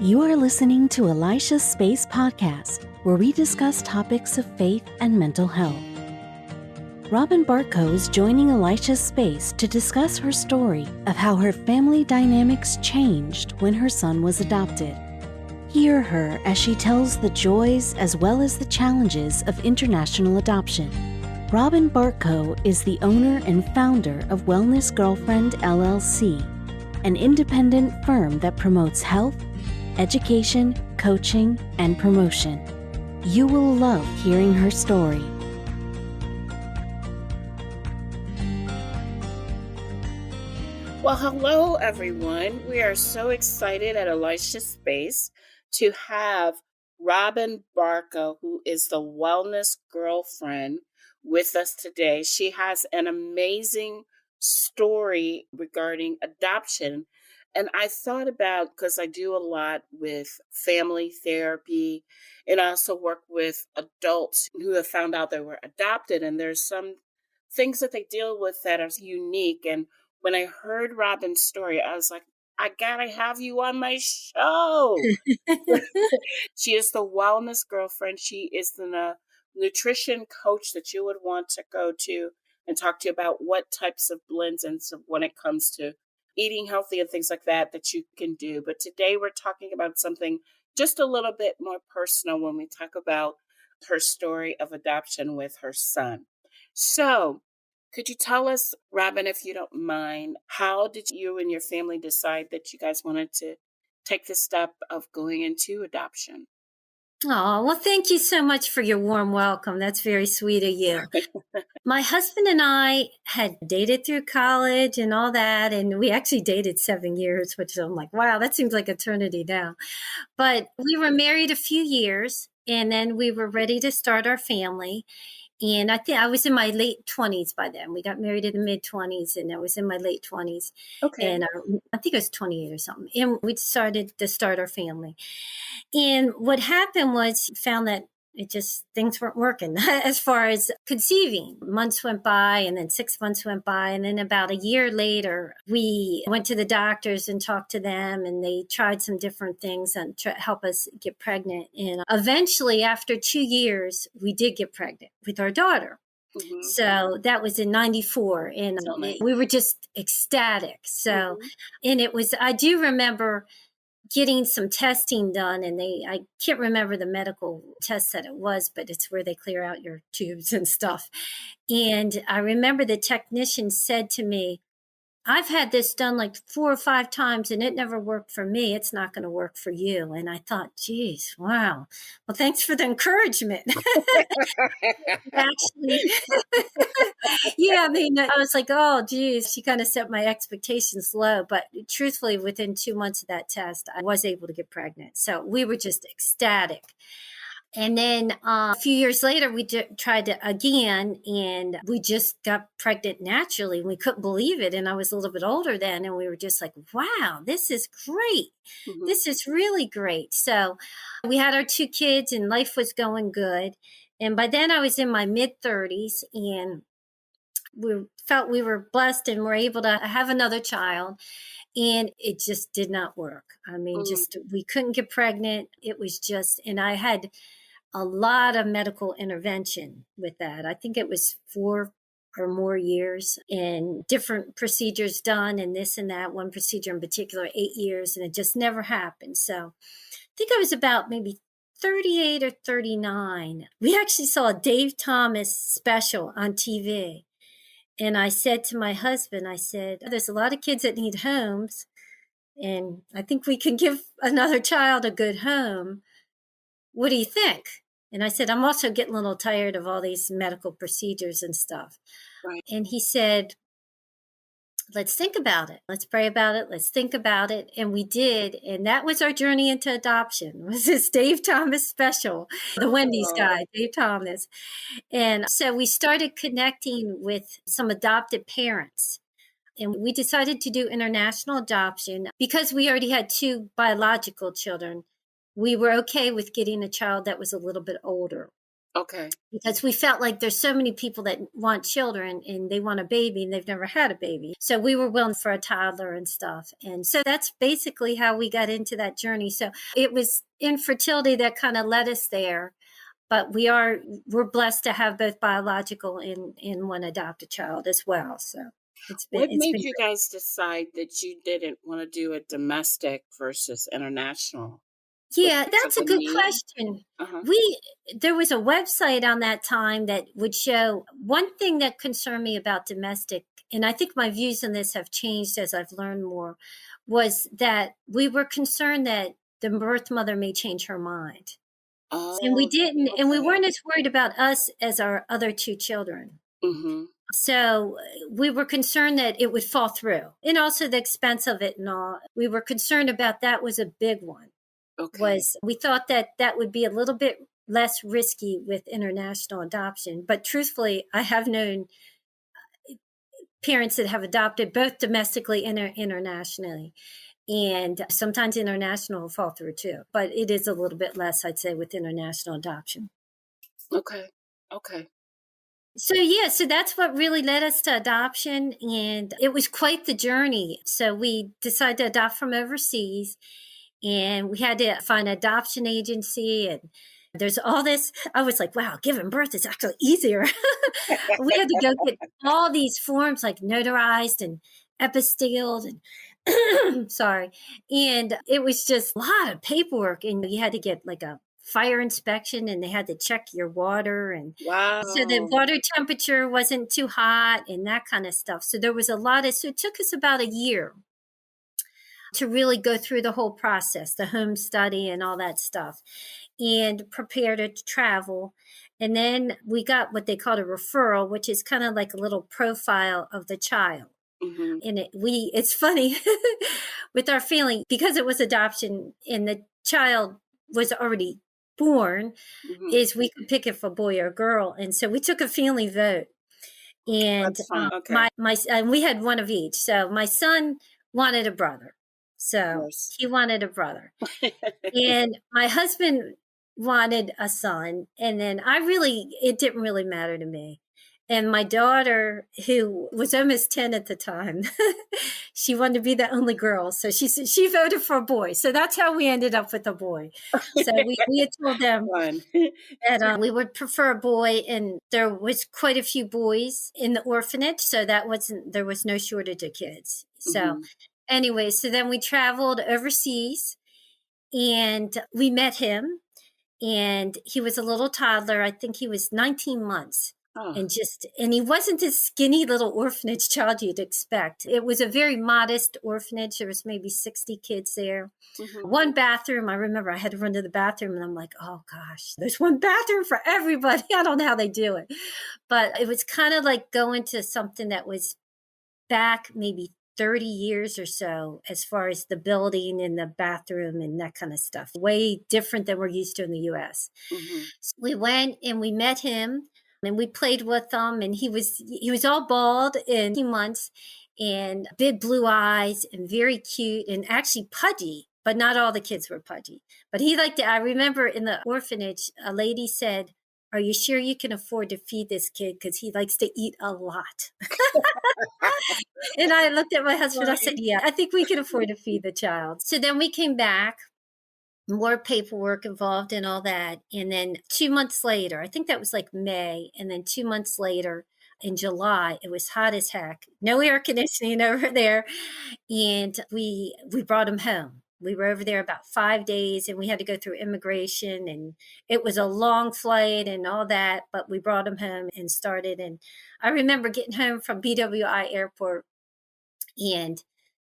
You are listening to Elisha's Space Podcast, where we discuss topics of faith and mental health. Robin Bartko is joining Elisha's Space to discuss her story of how her family dynamics changed when her son was adopted. Hear her as she tells the joys as well as the challenges of international adoption. Robin Bartko is the owner and founder of Wellness Girlfriend LLC, an independent firm that promotes health, education, coaching, and promotion. You will love hearing her story. Well, hello, everyone. We are so excited at Elisha's Space to have Robin Bartko, who is the Wellness Girlfriend, with us today. She has an amazing story regarding adoption. And I thought about, because I do a lot with family therapy, and I also work with adults who have found out they were adopted, and there's some things that they deal with that are unique. And when I heard Robin's story, I was like, I gotta have you on my show. She is the Wellness Girlfriend. She is the nutrition coach that you would want to go to and talk to you about what types of blends and so when it comes to eating healthy and things like that you can do. But today we're talking about something just a little bit more personal when we talk about her story of adoption with her son. So could you tell us, Robin, if you don't mind, how did you and your family decide that you guys wanted to take the step of going into adoption? Oh, well, thank you so much for your warm welcome. That's very sweet of you. My husband and I had dated through college and all that, and we actually dated 7 years, which I'm like, wow, that seems like eternity now. But we were married a few years, and then we were ready to start our family. And I think I was in my late 20s by then. We got married in the mid-20s, and I was in my late 20s. Okay. And I think I was 28 or something. And we decided to start our family. And what happened was found that things weren't working as far as conceiving. Months went by, and then 6 months went by. And then about a year later, we went to the doctors and talked to them, and they tried some different things and help us get pregnant. And eventually, after 2 years, we did get pregnant with our daughter. Mm-hmm. So that was in 94, and we were just ecstatic. So, and I do remember getting some testing done, and I can't remember the medical test that it was, but it's where they clear out your tubes and stuff. And I remember the technician said to me, I've had this done like 4 or 5 times and it never worked for me. It's not going to work for you. And I thought, geez, wow. Well, thanks for the encouragement. Actually, yeah, I mean, I was like, oh, geez, she kind of set my expectations low. But truthfully, within 2 months of that test, I was able to get pregnant. So we were just ecstatic. And then a few years later, we tried it again, and we just got pregnant naturally. We couldn't believe it. And I was a little bit older then, and we were just like, wow, this is great. Mm-hmm. This is really great. So we had our 2 kids, and life was going good. And by then I was in my mid-30s, and we felt we were blessed and were able to have another child. And it just did not work. I mean, we couldn't get pregnant. It was and I had a lot of medical intervention with that. I think it was 4 or more years and different procedures done and this and that. One procedure in particular, 8 years, and it just never happened. So I think I was about maybe 38 or 39. We actually saw a Dave Thomas special on TV. And I said to my husband, I said, there's a lot of kids that need homes, and I think we can give another child a good home. What do you think? And I said, I'm also getting a little tired of all these medical procedures and stuff. Right. And he said, let's think about it. Let's pray about it. Let's think about it. And we did. And that was our journey into adoption, was this Dave Thomas special, the Wendy's guy, Dave Thomas. And so we started connecting with some adopted parents. And we decided to do international adoption because we already had 2 biological children. We were okay with getting a child that was a little bit older. Okay. because we felt like there's so many people that want children and they want a baby and they've never had a baby. So we were willing for a toddler and stuff. And so that's basically how we got into that journey. So it was infertility that kind of led us there. But we're blessed to have both biological and one adopted child as well. So What it's made been you great. guys decide that you didn't want to do a domestic versus international? Was Yeah, because of that's a the good need? question. Uh-huh. There was a website on that time that would show one thing that concerned me about domestic, and I think my views on this have changed as I've learned more, was that we were concerned that the birth mother may change her mind. And we Oh, didn't, and we okay. weren't as worried about us as our other two children. Mm-hmm. So we were concerned that it would fall through, and also the expense of it and all. We were concerned about that was a big one. Okay. Was we thought that that would be a little bit less risky with international adoption. But truthfully, I have known parents that have adopted both domestically and internationally. And sometimes international will fall through too. But it is a little bit less, I'd say, with international adoption. Okay. Okay. So, yeah, so that's what really led us to adoption. And it was quite the journey. So, we decided to adopt from overseas, and we had to find an adoption agency. And there's all this. I was like, wow, giving birth is actually easier. We had to go get all these forms like notarized and apostilled and sorry. And it was just a lot of paperwork. And you had to get like a fire inspection, and they had to check your water, and so the Wow. water temperature wasn't too hot and that kind of stuff. So there was a lot of, so it took us about a year to really go through the whole process, the home study and all that stuff, and prepare to travel. And then we got what they called a referral, which is kind of like a little profile of the child. Mm-hmm. And it's funny with our family, because it was adoption and the child was already born, Mm-hmm. is we could pick if a boy or girl. And so we took a family vote. And That's fun. Okay. my and we had one of each. So my son wanted a brother. Of So course. he wanted a brother. And my husband wanted a son. And then it didn't really matter to me. And my daughter, who was almost 10 at the time, she wanted to be the only girl. So she voted for a boy. So that's how we ended up with a boy. So we had told them Fun. that we would prefer a boy, and there was quite a few boys in the orphanage. So there was no shortage of kids. So Mm-hmm. anyway, so then we traveled overseas and we met him, and he was a little toddler. I think he was 19 months. Oh. And he wasn't this skinny little orphanage child you'd expect. It was a very modest orphanage. There was maybe 60 kids there. Mm-hmm. One bathroom. I remember I had to run to the bathroom, and I'm like, oh gosh, there's one bathroom for everybody. I don't know how they do it. But it was kind of like going to something that was back maybe 30 years or so, as far as the building and the bathroom and that kind of stuff. Way different than we're used to in the US. Mm-hmm. So we went and we met him, and we played with him, and he was all bald in 18 months and big blue eyes and very cute and actually pudgy, but not all the kids were pudgy. But I remember in the orphanage, a lady said, are you sure you can afford to feed this kid? Because he likes to eat a lot. And I looked at my husband, I said, yeah, I think we can afford to feed the child. So then we came back, more paperwork involved and all that. And then 2 months later, I think that was like May. And then 2 months later, in July, it was hot as heck. No air conditioning over there. And we brought him home. We were over there about 5 days, and we had to go through immigration, and it was a long flight and all that, but we brought him home and started. And I remember getting home from BWI airport, and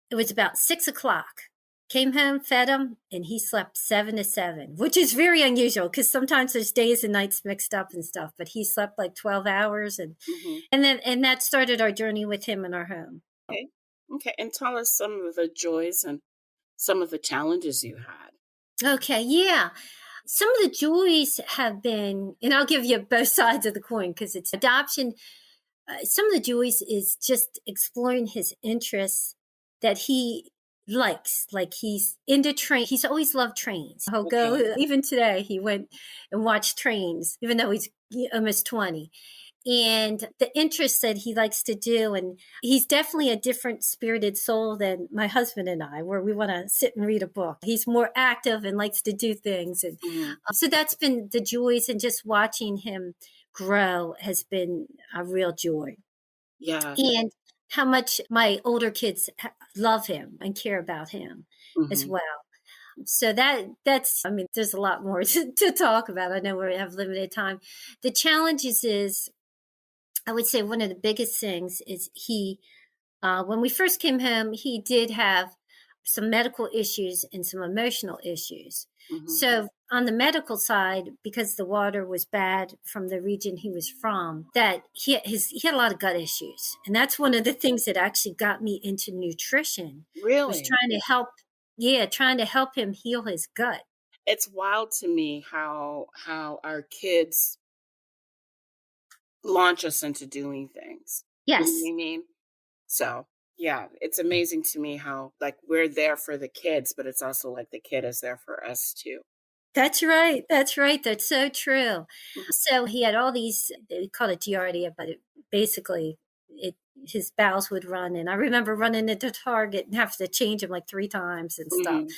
it was about 6 o'clock. Came home, fed him, and he slept 7 to 7, which is very unusual because sometimes there's days and nights mixed up and stuff. But he slept like 12 hours, Mm-hmm. and that started our journey with him in our home. Okay. Okay. And tell us some of the joys and some of the challenges you had. Okay, yeah. Some of the joys have been, and I'll give you both sides of the coin because it's adoption. Some of the joys is just exploring his interests that he likes. Like he's into train. He's always loved trains. He'll Okay. go, even today, he went and watched trains, even though he's almost 20. And the interests that he likes to do, and he's definitely a different spirited soul than my husband and I, where we want to sit and read a book. He's more active and likes to do things. And Mhm. so that's been the joys, and just watching him grow has been a real joy. Yeah. And how much my older kids love him and care about him as Mhm. well. So that's, I mean, there's a lot more to talk about. I know we have limited time. The challenges is, I would say one of the biggest things is when we first came home, he did have some medical issues and some emotional issues. Mhm. So on the medical side, because the water was bad from the region he was from, that he had a lot of gut issues, and that's one of the things that actually got me into nutrition. Was Really? trying to help him heal his gut. It's wild to me how our kids launch us into doing things. You know what Yes. I mean? So, yeah, it's amazing to me how, like, we're there for the kids, but it's also like the kid is there for us too. That's right. That's right. That's so true. Mhm. So he had all these, they called it Giardia, but basically his bowels would run. And I remember running into Target and have to change him like 3 times and stuff. Mhm.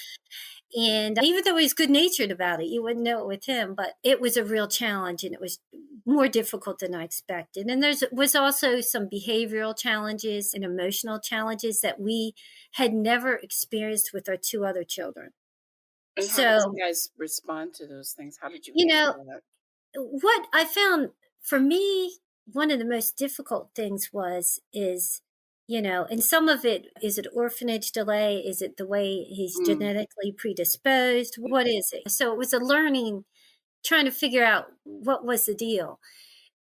And even though he's good natured about it, you wouldn't know it with him, but it was a real challenge, and it was more difficult than I expected. And there's was also some behavioral challenges and emotional challenges that we had never experienced with our two other children. And how did So, you guys respond to those things? How did you you know, handle that? what I found for me, one of the most difficult things is, and some of it, is it orphanage delay? Is it the way he's Mm. genetically predisposed? What is it? So it was a learning, trying to figure out what was the deal.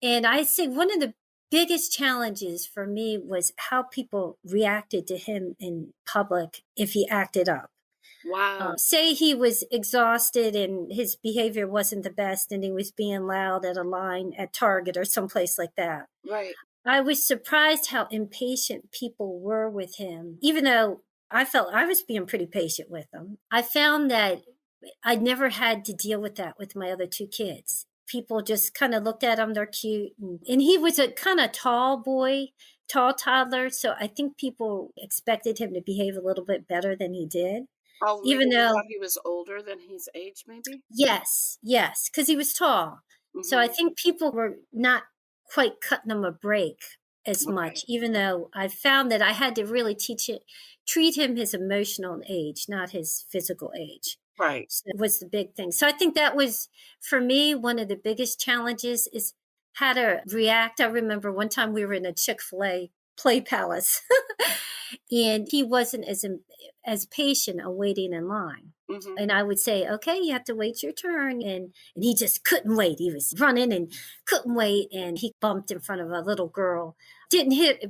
And I say one of the biggest challenges for me was how people reacted to him in public if he acted up. Wow. Say he was exhausted and his behavior wasn't the best, and he was being loud at a line at Target or someplace like that. Right. I was surprised how impatient people were with him, even though I felt I was being pretty patient with him. I found that I'd never had to deal with that with my other two kids. People just kind of looked at him, they're cute. And he was a kind of tall boy, tall toddler. So I think people expected him to behave a little bit better than he did. Oh, maybe Even they though, thought he was older than his age, maybe? yes, yes, because he was tall. So I Mhm. think people were not quite cutting him a break as Okay. much, even though I found that I had to really treat him his emotional age, not his physical age. Right. So it was the big thing. So I think that was, for me, one of the biggest challenges is how to react. I remember one time we were in a Chick-fil-A play palace and he wasn't as patient of waiting in line. Mhm. And I would say, okay, you have to wait your turn. And he just couldn't wait. He was running and couldn't wait. And he bumped in front of a little girl. Didn't hit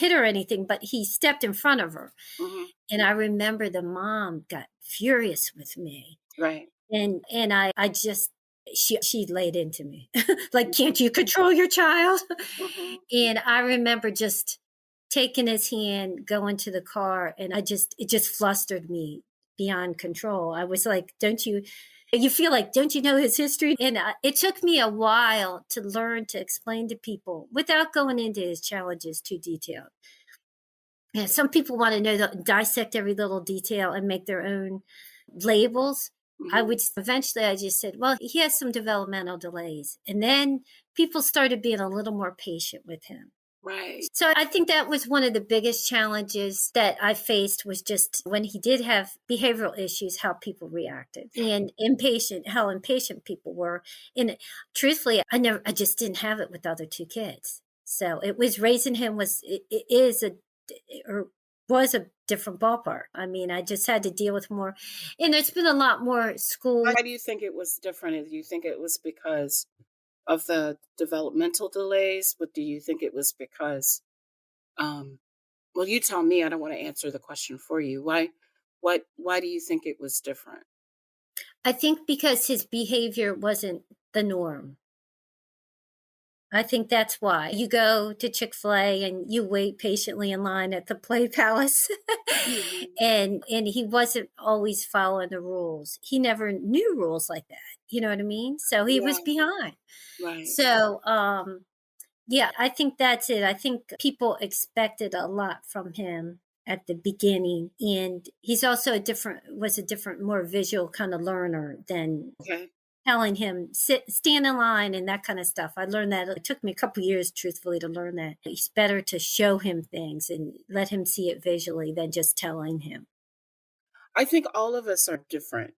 her or anything, but he stepped in front of her. Mhm. And I remember the mom got furious with me. Right. And I just, she laid into me. Like, Mhm. can't you control your child? Mhm. And I remember just taking his hand, going to the car, and it just flustered me beyond control. I was like, you feel like, don't you know his history? And it took me a while to learn to explain to people without going into his challenges too detailed. Yeah, some people want to know, dissect every little detail and make their own labels. Mhm. Eventually I just said, well, he has some developmental delays. And then people started being a little more patient with him. Right. So I think that was one of the biggest challenges that I faced, was just when he did have behavioral issues, how people reacted, and how impatient people were. And truthfully, I just didn't have it with the other two kids. So it was, raising him it is or was a different ballpark. I mean, I just had to deal with more, and there's been a lot more school. Why do you think it was different? Do you think it was because of the developmental delays? What do you think it was because um well, you tell me, I don't want to answer the question for you. Why do you think it was different? I think because his behavior wasn't the norm. I think that's why. You go to Chick-fil-A and you wait patiently in line at the Play Palace. Mhm. And he wasn't always following the rules. He never knew rules like that. You know what I mean? So he Yeah, was behind. right. So, yeah, I think that's it. I think people expected a lot from him at the beginning, and he's also a different, more visual kind of learner than Okay. telling him stand in line and that kind of stuff. I learned that. It took me a couple years, truthfully, to learn that. It's better to show him things and let him see it visually than just telling him. I think all of us are different.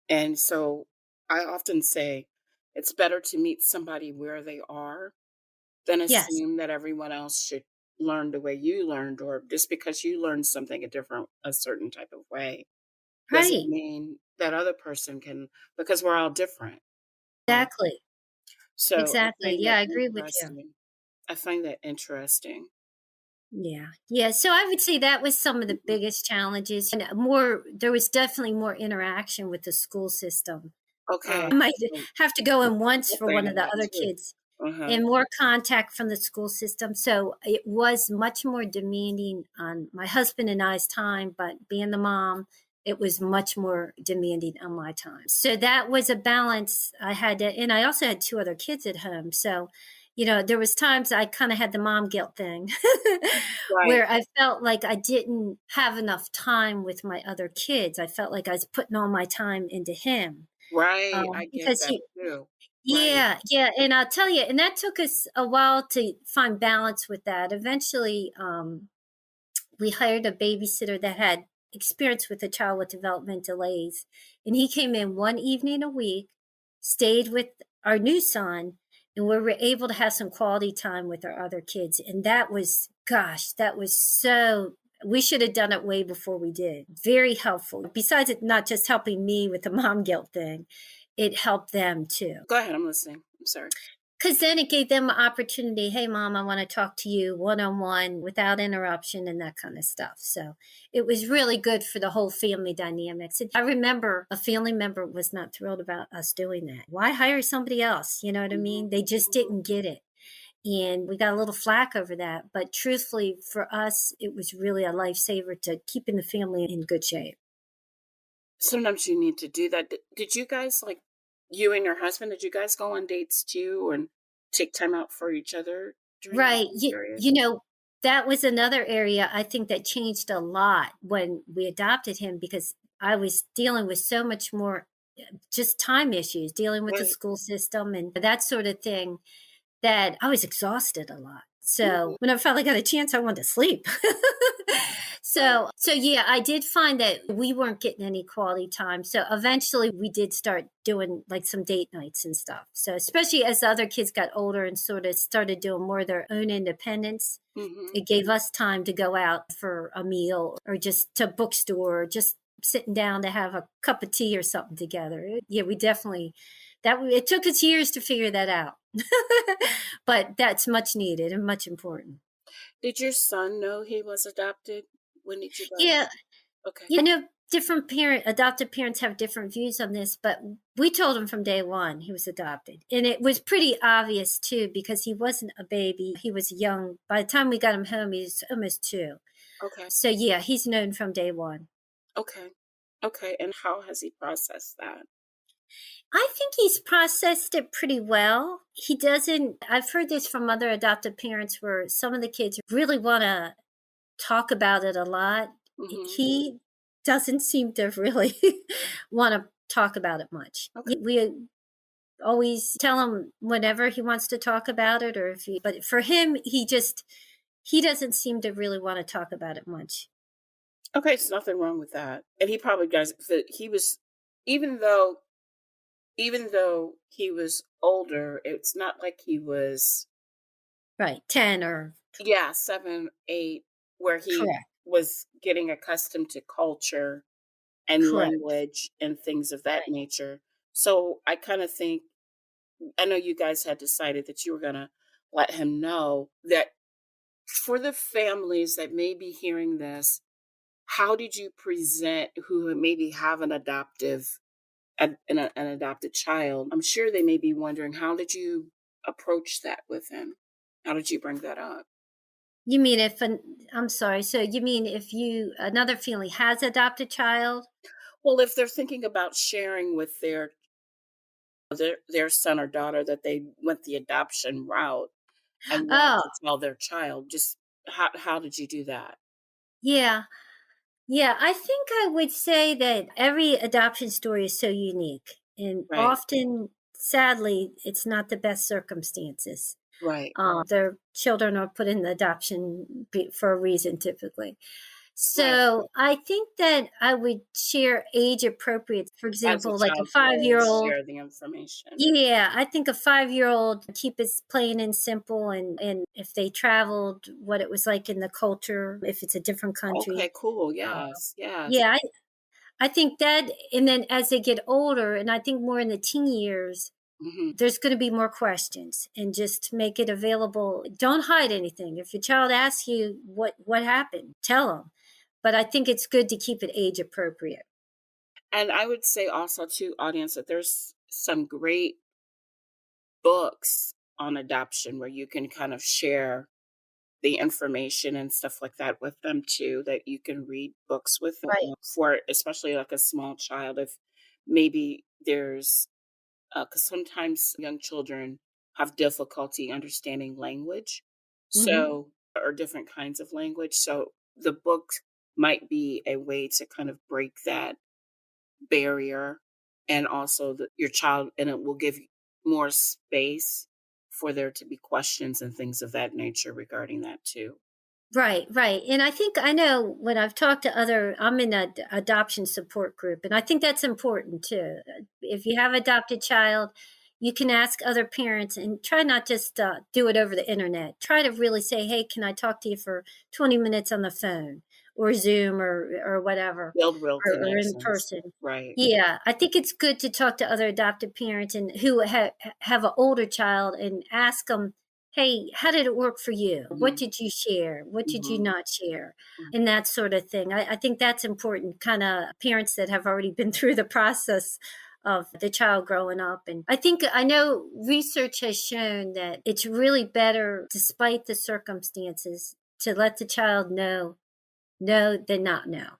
And so I often say it's better to meet somebody where they are than Yes, assume that everyone else should learn the way you learned, or just because you learned something a certain type of way doesn't right. mean that other person can, because we're all different. Um, Exactly. so I Exactly. find Yeah, that I agree with you. interesting. I find that interesting. Yeah. Yeah. So I would say that was some of the Mhm. biggest challenges. And more, there was definitely more interaction with the school system. I Okay. might So have to go in once I'm for one saying of the that other too. kids Uh-huh. and more contact from the school system. So it was much more demanding on my husband and I's time, but being the mom, it was much more demanding on my time. So that was a balance I had to, and I also had two other kids at home. So, there was times I kind of had the mom guilt thing Right. where I felt like I didn't have enough time with my other kids. I felt like I was putting all my time into him. Right. I get Because that too. Right. yeah, yeah, and I'll tell you, and that took us a while to find balance with that. Eventually, we hired a babysitter that had experience with a child with development delays, and he came in one evening a week, stayed with our new son, and we were able to have some quality time with our other kids. And that was, gosh, that was so. We should have done it way before we did. Very helpful. Besides it not just helping me with the mom guilt thing, it helped them too. Go ahead. I'm listening. I'm sorry. Because then it gave them an opportunity. Hey, mom, I want to talk to you one on one without interruption and that kind of stuff. So it was really good for the whole family dynamics. I remember a family member was not thrilled about us doing that. Why hire somebody else? You know what I Mhm. mean? They just Mhm. didn't get it. And we got a little flack over that. But truthfully, for us, it was really a lifesaver to keeping the family in good shape. Sometimes you need to do that. Did you guys, like, you and your husband, did you guys go on dates too and take time out for each other during that Right. time period? That was another area I think that changed a lot when we adopted him because I was dealing with so much more just time issues, dealing with the Right. school system and that sort of thing that I was exhausted a lot. So Mhm. when I finally got a chance, I wanted to sleep. Right. So yeah, I did find that we weren't getting any quality time. So eventually we did start doing like some date nights and stuff. So especially as the other kids got older and sort of started doing more of their own independence, Mhm. it gave us time to go out for a meal or just to bookstore, or just sitting down to have a cup of tea or something together. Yeah, we definitely it took us years to figure that out. But that's much needed and much important. Did your son know he was adopted? When did you Yeah, guys? Okay. I know different adopted parents have different views on this, but we told him from day one he was adopted. And it was pretty obvious too, because he wasn't a baby. He was young. By the time we got him home, he was almost 2. Okay. So yeah, he's known from day one. Okay. Okay. And how has he processed that? I think he's processed it pretty well. He doesn't, I've heard this from other adoptive parents where some of the kids really want to talk about it a lot. Mhm. He doesn't seem to really want to talk about it much. Okay. We always tell him whenever he wants to talk about it, but for him, he doesn't seem to really want to talk about it much. Okay, there's nothing wrong with that. And he probably does. He was, even though he was older, it's not like he was, Right. 10 or yeah, 7, 8, where he correct. was getting accustomed to culture and Correct. language and things of that Right. nature. So I kind of think, I know you guys had decided that you were going to let him know that for the families that may be hearing this, how did you present who maybe have an adopted child? I'm sure they may be wondering, how did you approach that with him? How did you bring that up? You mean I'm sorry. So you mean if another family has adopted child? Well, if they're thinking about sharing with their son or daughter that they went the adoption route and want Oh, to tell their child, just how did you do that? yeah. Yeah, I think I would say that every adoption story is so unique. And Right, often, sadly, it's not the best circumstances. right, Their children are put in adoption for a reason, typically. right. So I think that I would share age appropriate, for As a example, like a child grows, 5-year-old. share the information. Yeah, I think a 5-year-old keep it plain and simple, and if they traveled, what it was like in the culture, if it's a different country. Okay, cool. Uh, Yes, yes. yeah, I think that, and then as they get older, and I think more in the teen years, Hmm. there's going to be more questions, and just make it available. Don't hide anything. If your child asks you what happened, tell them. But I think it's good to keep it age appropriate. And I would say also to audience that there's some great books on adoption where you can kind of share the information and stuff like that with them too, that you can read books with them Right. for especially like a small child. If maybe there's because sometimes young children have difficulty understanding language, Hmm. so or different kinds of language. So the book might be a way to kind of break that barrier, and also your child, and it will give you more space for there to be questions and things of that nature regarding that too. Right, right. And I think I know when I've talked to I'm in a adoption support group, and I think that's important too. If you have adopted child, you can ask other parents and try not just do it over the internet. Try to really say, "Hey, can I talk to you for 20 minutes on the phone or Zoom or whatever, Build real or in connections. person?" Right. Yeah, I think it's good to talk to other adopted parents and who have an older child and ask them, hey, how did it work for you? What Hmm. did you share? What did you Hmm. not share? And that sort of thing. I think that's important, kind of parents that have already been through the process of the child growing up. And I know research has shown that it's really better, despite the circumstances, to let the child know than not know.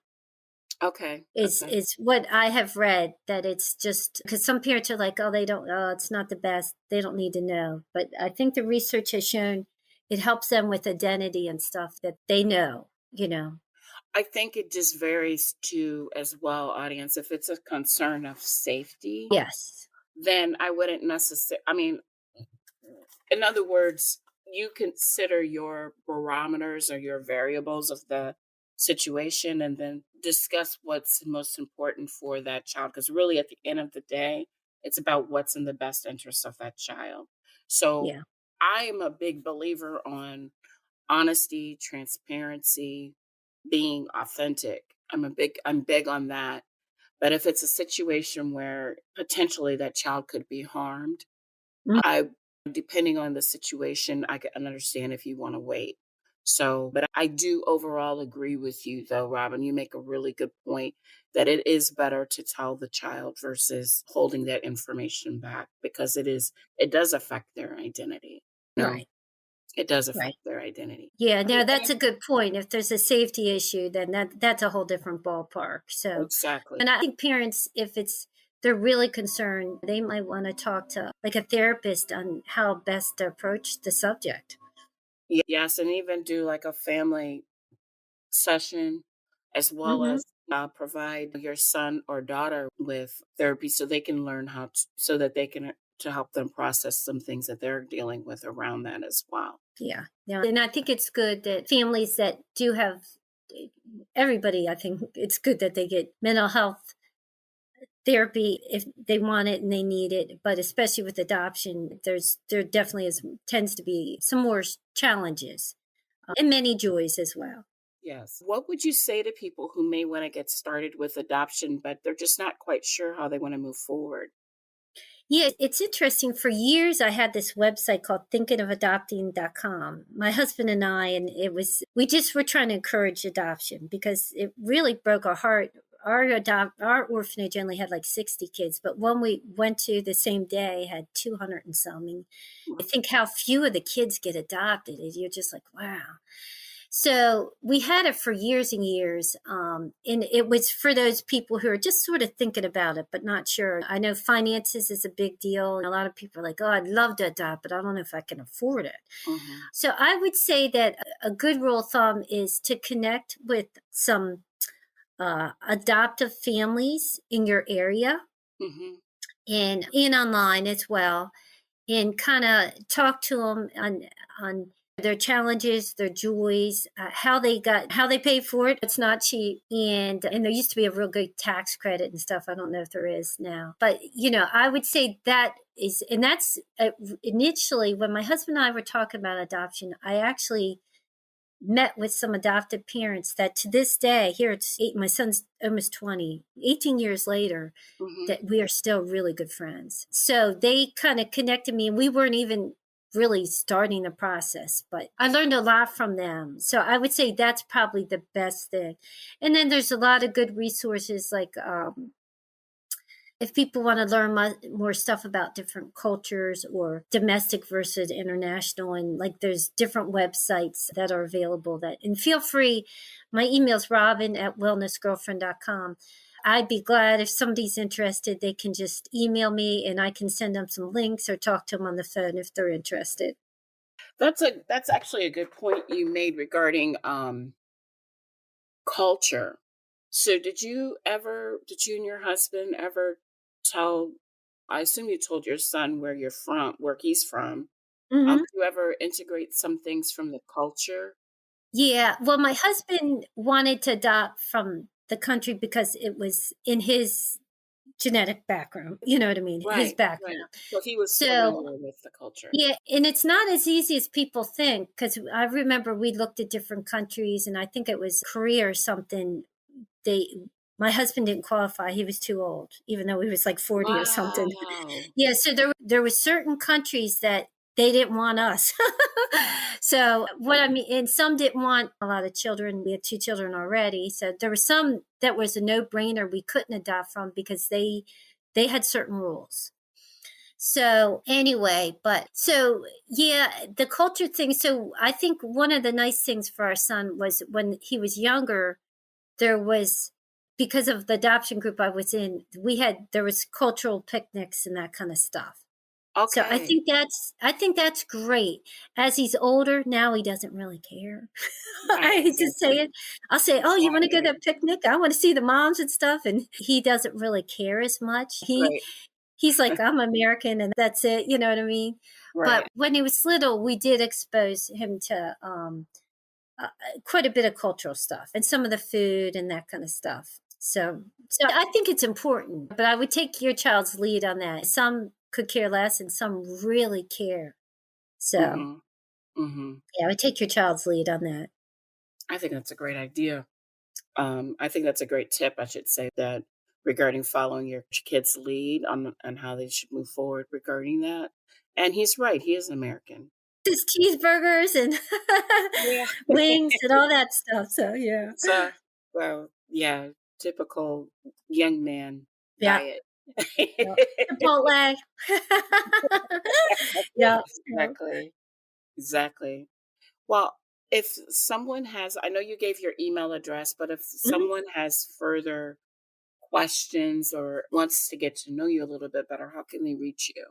Okay. Is Okay. is what I have read, that it's just because some parents are like, oh, they don't, oh, it's not the best. They don't need to know. But I think the research has shown it helps them with identity and stuff that they know. I think it just varies too, as well, audience. If it's a concern of safety, Yes. then I wouldn't necessarily, I mean, in other words, you consider your barometers or your variables of the situation and then discuss what's most important for that child. Because really, at the end of the day, it's about what's in the best interest of that child. So Yeah. I am a big believer on honesty, transparency, being authentic. I'm big on that. But if it's a situation where potentially that child could be harmed, Mhm. I depending on the situation, I can understand if you want to wait. So, but I do overall agree with you though, Robin. You make a really good point that it is better to tell the child versus holding that information back because it does affect their identity. No, Right. it does affect Right. their identity. Yeah. And- No, that's and- a good point. If there's a safety issue, then that's a whole different ballpark. So, Exactly. and I think parents, if they're really concerned, they might want to talk to like a therapist on how best to approach the subject. Yes, and even do like a family session as well Hmm. as provide your son or daughter with therapy so they can learn so that they can to help them process some things that they're dealing with around that as well. Yeah. Yeah. And I think it's good that families that do have everybody, I think it's good that they get mental health therapy if they want it and they need it. But especially with adoption, there definitely tends to be some more challenges and many joys as well. Yes. What would you say to people who may want to get started with adoption, but they're just not quite sure how they want to move forward? Yeah, it's interesting. For years, I had this website called thinkingofadopting.com. My husband and I, and we just were trying to encourage adoption because it really broke our heart our orphanage only had like 60 kids, but when we went to the same day, had 200 and some. And I think how few of the kids get adopted. You're just like, wow. So we had it for years and years. And it was for those people who are just sort of thinking about it, but not sure. I know finances is a big deal. And a lot of people are like, oh, I'd love to adopt, but I don't know if I can afford it. Mm-hmm. So I would say that a good rule of thumb is to connect with some adoptive families in your area, Mm-hmm. and online as well, and kind of talk to them on their challenges, their joys, how they paid for it. It's not cheap, and there used to be a real good tax credit and stuff. I don't know if there is now, but I would say that is, and that's initially when my husband and I were talking about adoption. I actually met with some adoptive parents that to this day, here it's my son's almost 20, 18 years later, Mm-hmm. that we are still really good friends. So they kind of connected me, and we weren't even really starting the process, but I learned a lot from them. So I would say that's probably the best thing. And then there's a lot of good resources, like if people want to learn more stuff about different cultures or domestic versus international, and like there's different websites that are available, and feel free. My email's robin@wellnessgirlfriend.com. I'd be glad if somebody's interested, they can just email me and I can send them some links or talk to them on the phone if they're interested. That's actually a good point you made regarding culture. So did you and your husband ever tell, I assume you told your son where he's from. Mm-hmm. Do you ever integrate some things from the culture? Yeah. Well, my husband wanted to adopt from the country because it was in his genetic background. You know what I mean? His Right, right. background. So he was So, familiar with the culture. yeah, and it's not as easy as people think, because I remember we looked at different countries, and I think it was Korea or something. My husband didn't qualify; he was too old, even though he was like 40 or something. Wow. Yeah, so there were certain countries that they didn't want us. So what I mean, and some didn't want a lot of children. We had 2 children already, so there were some that was a no-brainer we couldn't adopt from because they had certain rules. So anyway, yeah, the culture thing. So I think one of the nice things for our son was when he was younger, there was, because of the adoption group I was in, there was cultural picnics and that kind of stuff. So I Okay. think that's great. As he's older now, he doesn't really care. I Right. hate to say it. I'll say, "Oh, you want to go to Exactly. a picnic? I want to see the moms and stuff," and he doesn't really care as much. Right. He's like, I'm American and that's it. You know what I mean? But Right. when he was little, we did expose him to quite a bit of cultural stuff and some of the food and that kind of stuff. So I think it's important, but I would take your child's lead on that. Some could care less and some really care. So Mm-hmm. Mm-hmm. yeah, I would take your child's lead on that. I think that's a great idea. I think that's a great tip, I should say, that regarding following your kid's lead on how they should move forward regarding that. And he's right. He is American. Just cheeseburgers and Yeah. wings and all that stuff. So yeah. So, well, yeah, typical young man Yeah. diet. Yeah. Chipotle. Yeah. Yeah. Exactly. Exactly. Well, if someone has, I know you gave your email address, but if Mhm. someone has further questions or wants to get to know you a little bit better, how can they reach you?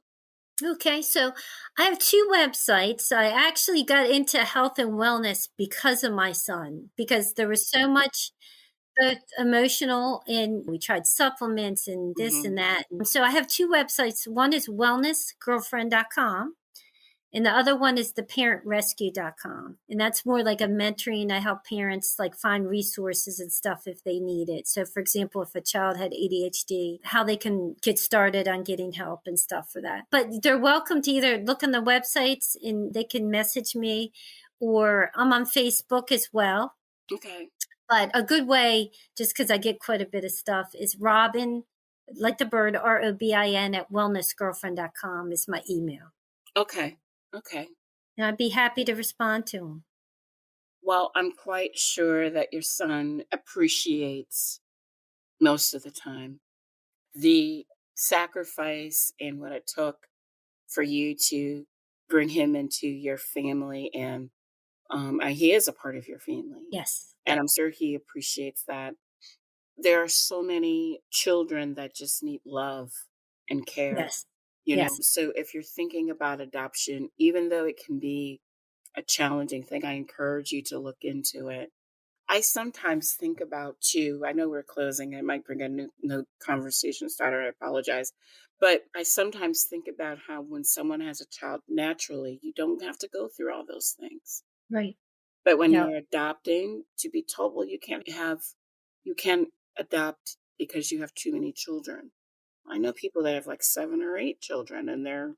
Okay, so I have 2 websites. I actually got into health and wellness because of my son, because there was so much both emotional, and we tried supplements and this Hmm. and that. And so I have 2 websites. One is wellnessgirlfriend.com, and the other one is theparentrescue.com. And that's more like a mentoring. I help parents like find resources and stuff if they need it. So for example, if a child had ADHD, how they can get started on getting help and stuff for that. But they're welcome to either look on the websites and they can message me, or I'm on Facebook as well. Okay. But a good way, just because I get quite a bit of stuff, is Robin, like the bird, ROBIN at wellnessgirlfriend.com is my email. Okay. Okay. And I'd be happy to respond to them. Well, I'm quite sure that your son appreciates most of the time. The sacrifice and what it took for you to bring him into your family, and he is a part of your family, Yes. and I'm sure he appreciates that. There are so many children that just need love and care, Yes. you know. Yes. So if you're thinking about adoption, even though it can be a challenging thing, I encourage you to look into it. I sometimes think about too, I know we're closing, I might bring a new conversation starter, I apologize. But I sometimes think about how when someone has a child naturally, you don't have to go through all those things. Right. But when No. you're adopting, to be told, well, you can't adopt because you have too many children. I know people that have like 7 or 8 children, and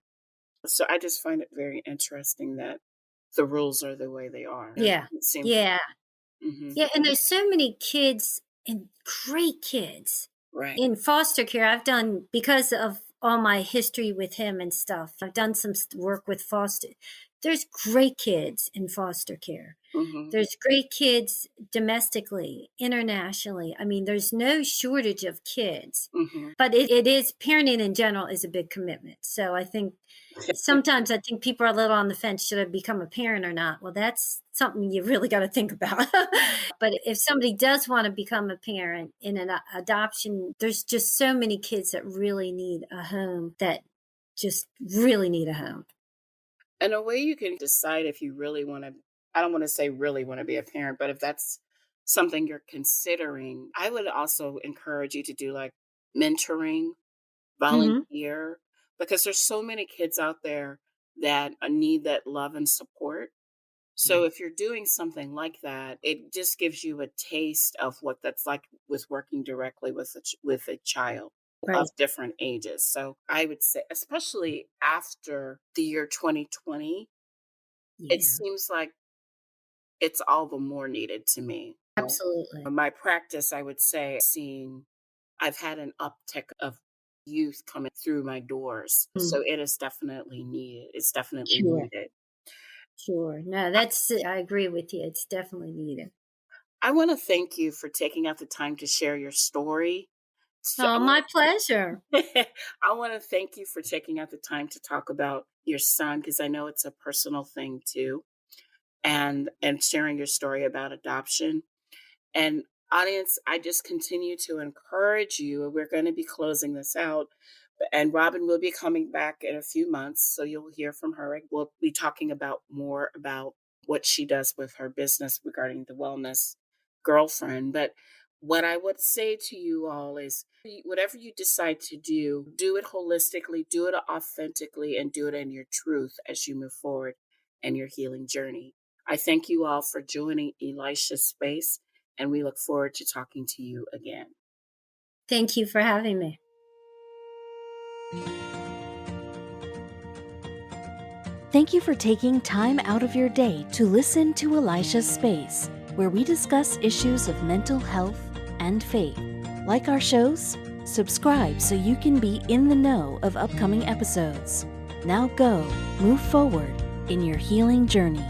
so I just find it very interesting that the rules are the way they are. Yeah. It seems, Yeah. hmm Yeah. And there's so many kids and great kids right. in foster care. I've done, because of all my history with him and stuff, I've done some work with foster. There's great kids in foster care. hmm There's great kids domestically, internationally. I mean, there's no shortage of kids, hmm but it is, parenting in general is a big commitment. So I think sometimes people are a little on the fence. Should I become a parent or not? Well, that's something you really got to think about. But if somebody does want to become a parent in an adoption, there's just so many kids that really need a home, that just really need a home. And a way you can decide if you really want to, I don't want to say really want to be a parent, but if that's something you're considering, I would also encourage you to do like mentoring, Hmm. volunteer, because there's so many kids out there that need that love and support. So Right. if you're doing something like that, it just gives you a taste of what that's like with working directly with with a child of Right. different ages. So I would say, especially after the year 2020, it Yeah. seems like it's all the more needed to me. Absolutely. My practice, I would say, I've had an uptick of youth coming through my doors. Mm. So it is definitely needed. It's definitely Sure. needed. Sure. No, I agree with you. It's definitely needed. I want to thank you for taking out the time to share your story. So Oh, my pleasure. I want to thank you for taking out the time to talk about your son, because I know it's a personal thing too, and sharing your story about adoption. And audience, I just continue to encourage you. We're going to be closing this out, and Robin will be coming back in a few months, so you'll hear from her. We'll be talking about more about what she does with her business regarding the wellness girlfriend. But what I would say to you all is whatever you decide to do it holistically, do it authentically, and do it in your truth as you move forward in your healing journey. I thank you all for joining Elisha's Space, and we look forward to talking to you again. Thank you for having me. Thank you for taking time out of your day to listen to Elisha's Space, where we discuss issues of mental health and faith. Like our shows? Subscribe so you can be in the know of upcoming episodes. Now go, move forward in your healing journey.